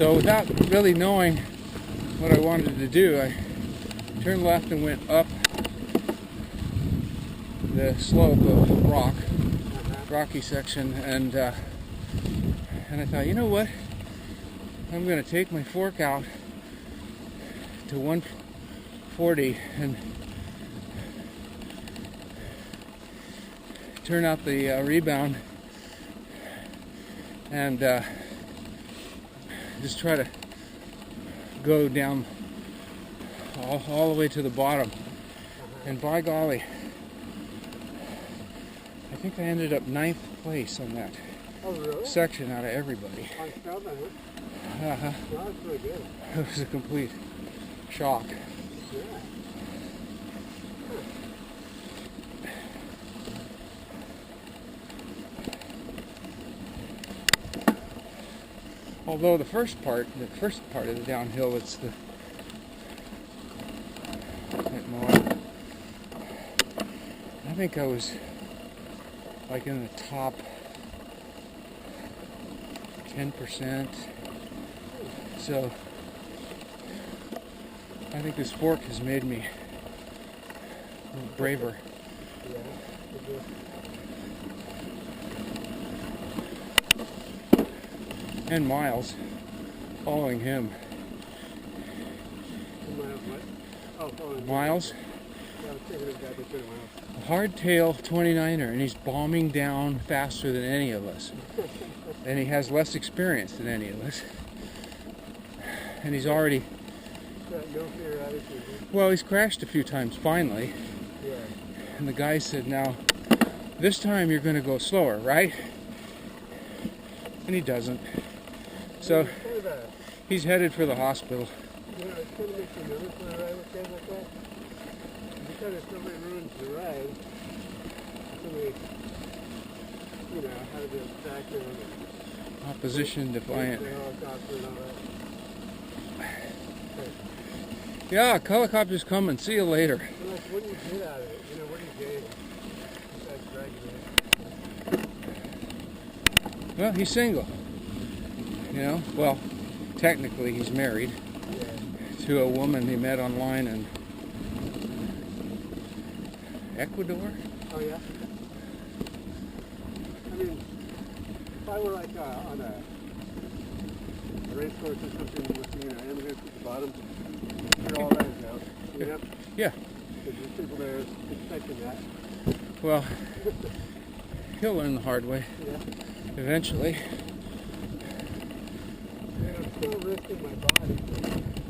So without really knowing what I wanted to do, I turned left and went up the slope of rocky section, and I thought, you know what? I'm going to take my fork out to 140 and turn out the rebound and just try to go down all the way to the bottom. And by golly, I think I ended up 9th place on that section out of everybody. On Snowman, huh? Uh-huh. Well, that's really good. It was a complete shock. Yeah. Although the first part of the downhill, it's the I think I was like in the top 10%. So I think this fork has made me a little braver. Yeah. And Miles following him. Miles what? Oh, following Miles, Yeah, I was thinking of that, but 20 miles. a hardtail 29er, and he's bombing down faster than any of us. And he has less experience than any of us. And he's already, Got no fear attitude. well, he's crashed a few times finally. Yeah. And the guy said, now, this time you're going to go slower, right? And he doesn't. So It's kind of a, he's headed for the hospital. you know, it kind of makes you nervous when I ride with guys like that. Because if somebody ruins the ride, somebody, you know, how to be abstracted and Opposition defiant. the helicopter and all that. Yeah, helicopters come and see you later. So like, what do you get out of it? You know, what do you gain besides dragging it? Well, he's single. You know, well, technically he's married Yeah. to a woman he met online in Ecuador. Oh yeah. I mean, if I were like on a race course or something with, you know, immigrants at the bottom, you're all right now. You know? Yeah. Because there's people there expecting that. Well, he'll learn the hard way Yeah. eventually. And I'm still risking my body.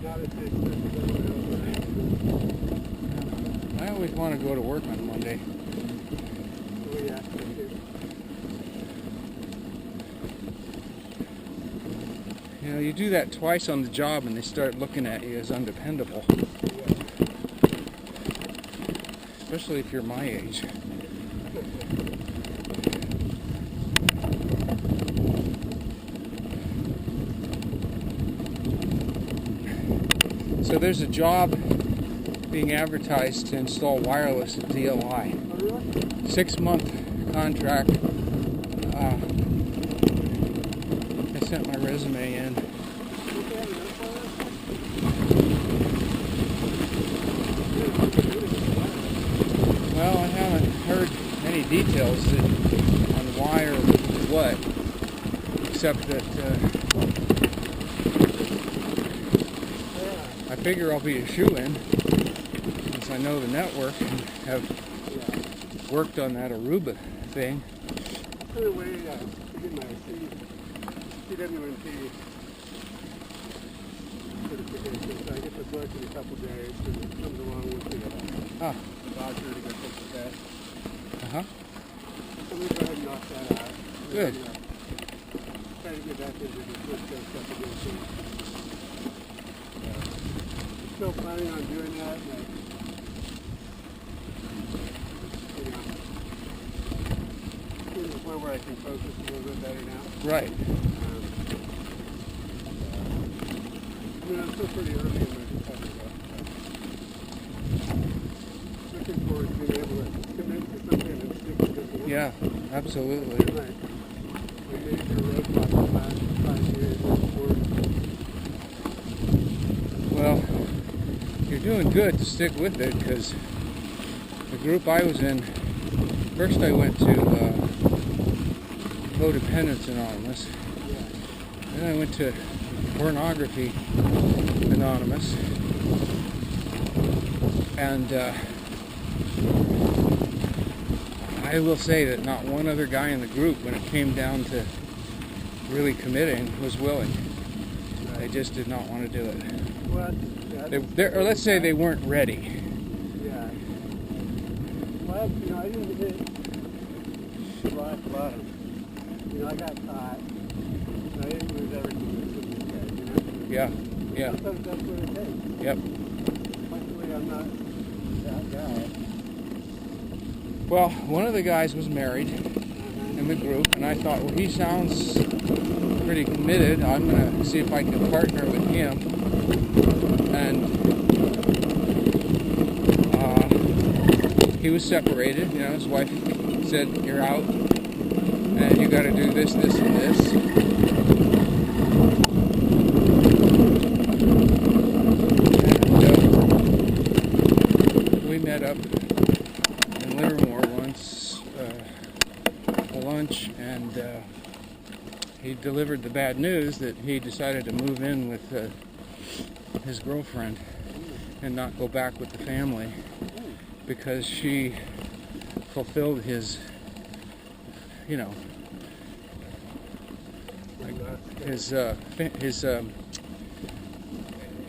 Not as big as everyone else. I always want to go to work on Monday. Oh yeah. Me too. You know, you do that twice on the job and they start looking at you as undependable. Yeah. Especially if you're my age. So there's a job being advertised to install wireless at DLI. Oh really? 6-month contract. I sent my resume in. Don't they have an Well, I haven't heard any details on why or what, except that I figure I'll be a shoe-in since I know the network and have worked on that Aruba thing. I put away to get my CWNP certification, so I get the book in a couple days, and it comes along with the voucher to go take the test. Uh-huh. So we go ahead and knock that out. Good. Try to get back into the first day stuff again soon. Still planning on doing that, like, you know, getting to the point where I can focus a little bit better now. Right. I mean, I'm still pretty early in my recovery though. Looking forward to being able to commit to something and stick with it. Yeah, absolutely. Right. My major roadblock the last 5 years is for doing good to stick with it, because the group I was in, first I went to Codependence Anonymous, then I went to Pornography Anonymous, and I will say that not one other guy in the group, when it came down to really committing, was willing. They just did not want to do it. Well, Or let's say they weren't ready. yeah. Well, you know, I didn't hit rock bottom. You know, I got caught. I didn't lose everything with these guys, you know? Yeah, yeah, Sometimes that's what it takes. yep. Luckily, I'm not that guy. Well, one of the guys was married in the group, and I thought, well, he sounds pretty committed. I'm going to see if I can partner with him. And he was separated. You know, his wife said, "You're out, and you got to do this, this, and this." And we met up in Livermore once for lunch, and he delivered the bad news that he decided to move in with his girlfriend and not go back with the family because she fulfilled his, you know, his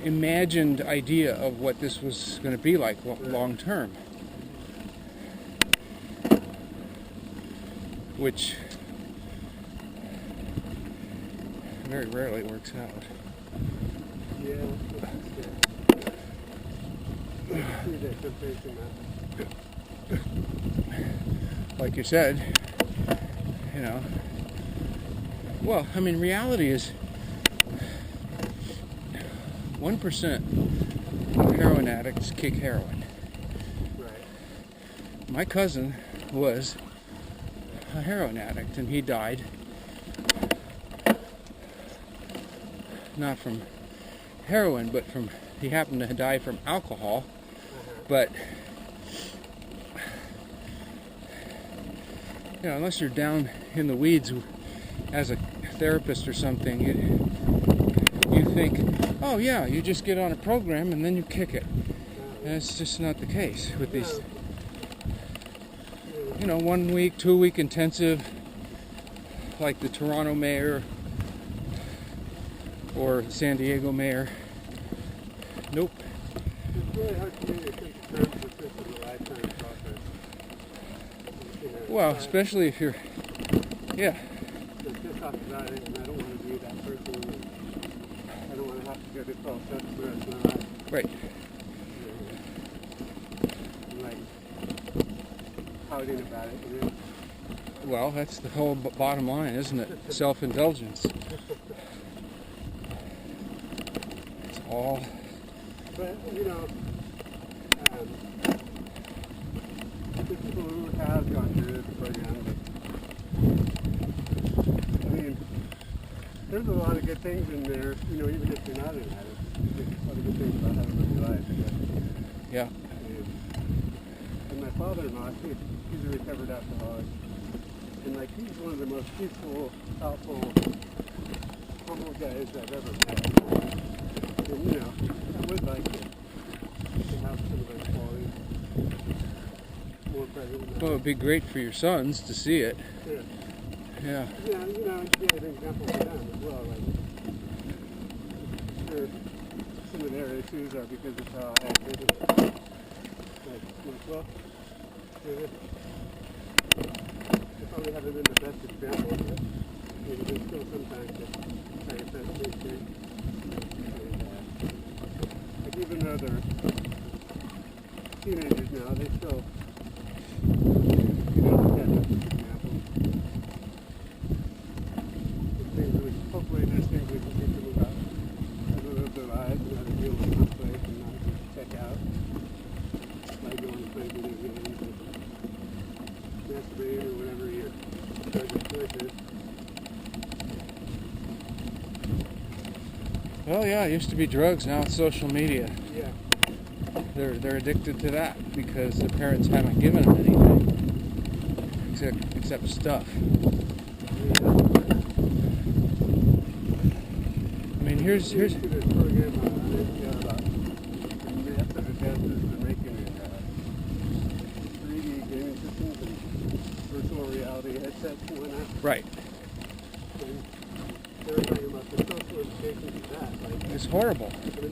imagined idea of what this was going to be like long term, which very rarely works out. Yeah, see that temptation now. Like you said, you know, well, I mean, reality is 1% of heroin addicts kick heroin. Right. My cousin was a heroin addict, and he died not from heroin, but he happened to die from alcohol. But you know, unless you're down in the weeds as a therapist or something, you think, oh yeah, you just get on a program and then you kick it. And it's just not the case with these, you know, 1 week, 2 week intensive, like the Toronto mayor or San Diego mayor. Nope. It's really hard for me to think of terms that this is a lifetime process. You know, Well, especially if you're, yeah. It's just talk about it, and I don't want to be that person. And I don't want to have to go to 12 steps for the rest of my life. Right. And like pouting about it, you know. Well, that's the whole bottom line, isn't it? Self-indulgence. It's all. But, you know, the people who have gone through this program, I mean, there's a lot of good things in there, you know, even if you're not an addict. There's a lot of good things about how to live your life. Yeah. And my father-in-law, he's a recovered alcoholic. And, like, he's one of the most peaceful, thoughtful, humble guys I've ever met. And, you know, I would like to have some of those qualities more present. Well, it'd be great for your sons to see it. Yeah. Yeah. Yeah, you know, to be an example for them as well. Like, sure, some of their issues are because of how I acted. Like, well, they probably haven't been the best example, but you know, there's still sometimes that I guess that's the thing. Like, even though they're teenagers now, they still, you know, look at us as examples. Hopefully there's things we can teach them about how to live their lives and how to deal with conflict and not just check out by going to play video games and masturbating or whatever your choice is. Well, yeah, it used to be drugs, now it's social media. Yeah. they're addicted to that because the parents haven't given them anything except stuff. I mean, here's this program about advances in making 3D gaming systems and virtual reality headsets and whatnot. right. And they were talking about the social implications of that. Like, It's horrible. I mean,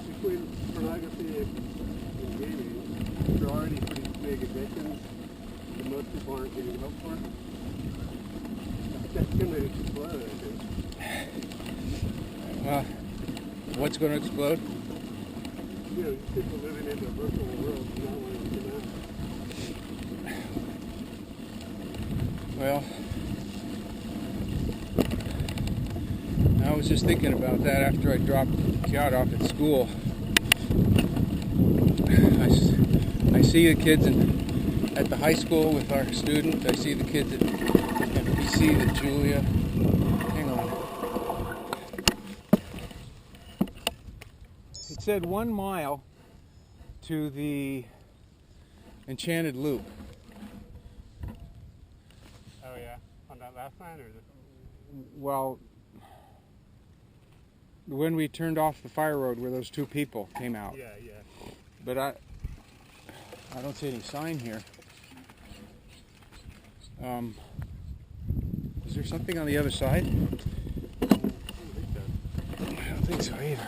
between pornography and gaming, they're already pretty big addictions that most people aren't getting help for. I think that's going to explode, I think. What's going to explode? You know, people living in a virtual world and not wanting to come out. Well, I was just thinking about that after I dropped Kiat off at school. I see the kids at the high school with our student. I see the kids at PC with Julia. Hang on. It said 1 mile to the Enchanted Loop. Oh, yeah. On that last line, or this? Well, when we turned off the fire road where those two people came out. Yeah, yeah. But I don't see any sign here. Is there something on the other side? I don't think so. I don't think so either.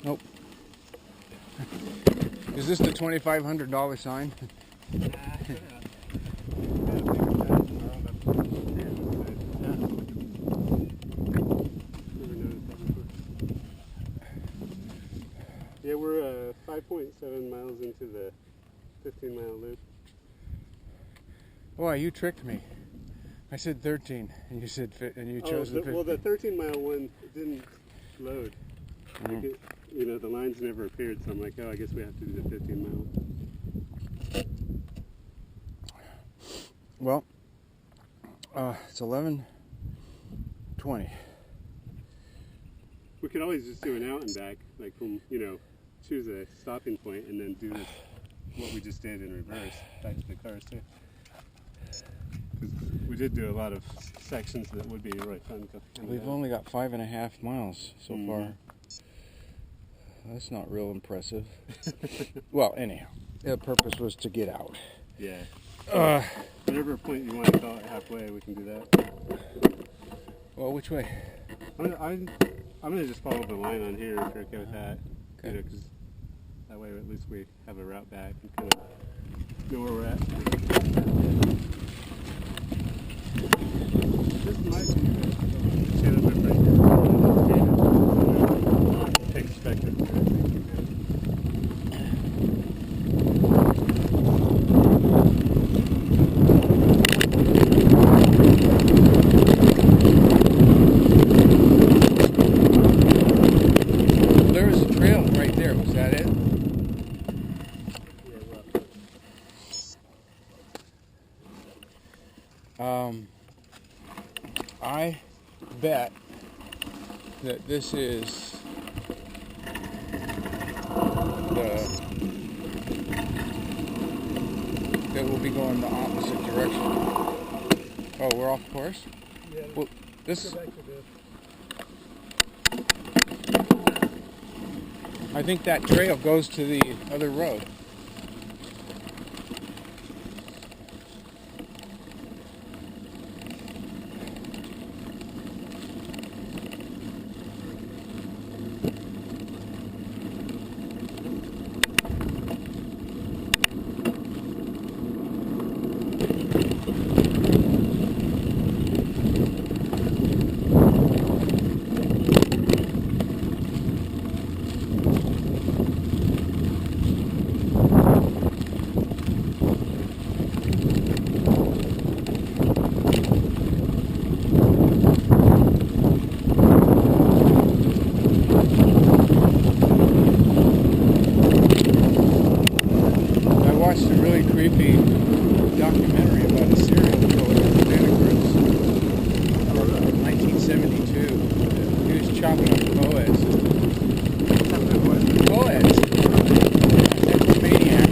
Nope. Is this the $2,500 sign? Yeah, we're 5.7 miles into the 15-mile loop. Boy, you tricked me. I said 13, and you said and you chose the 15. Well, the 13-mile one didn't load. Like it, you know, the lines never appeared, so I'm like, oh, I guess we have to do the 15-mile. Well, it's 11:20. We could always just do an out and back, like from, you know, choose a stopping point and then do this, what we just did in reverse, back to the cars too. Because we did do a lot of sections that would be really fun. We've only got 5.5 miles so far. That's not real impressive. Well, anyhow, the purpose was to get out. Yeah. Whatever point you want to call it halfway, we can do that. Well, which way? I'm gonna just follow the line on here if you're okay with that. Okay. You know, 'cause that way at least we have a route back and kind of know where we're at. This might be the channel number here. Take perspective. There was a trail right there. Was that it? I bet that this is that we'll be going the opposite direction. Oh, we're off course? Yeah. Well, this, Go back to this. I think that trail goes to the other road. co-eds. Something was. Co-eds. Necromaniac.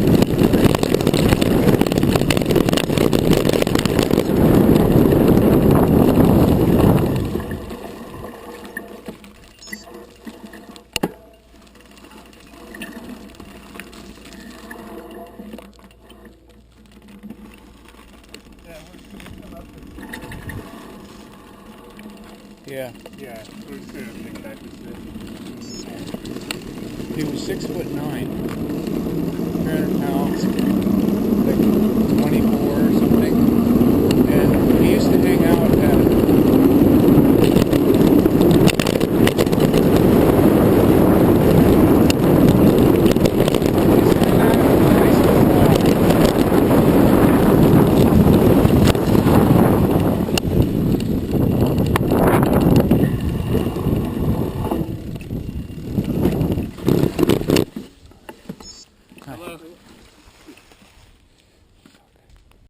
Yeah. Yeah, we're just gonna think that is He was 6'9", 300 pounds, like 24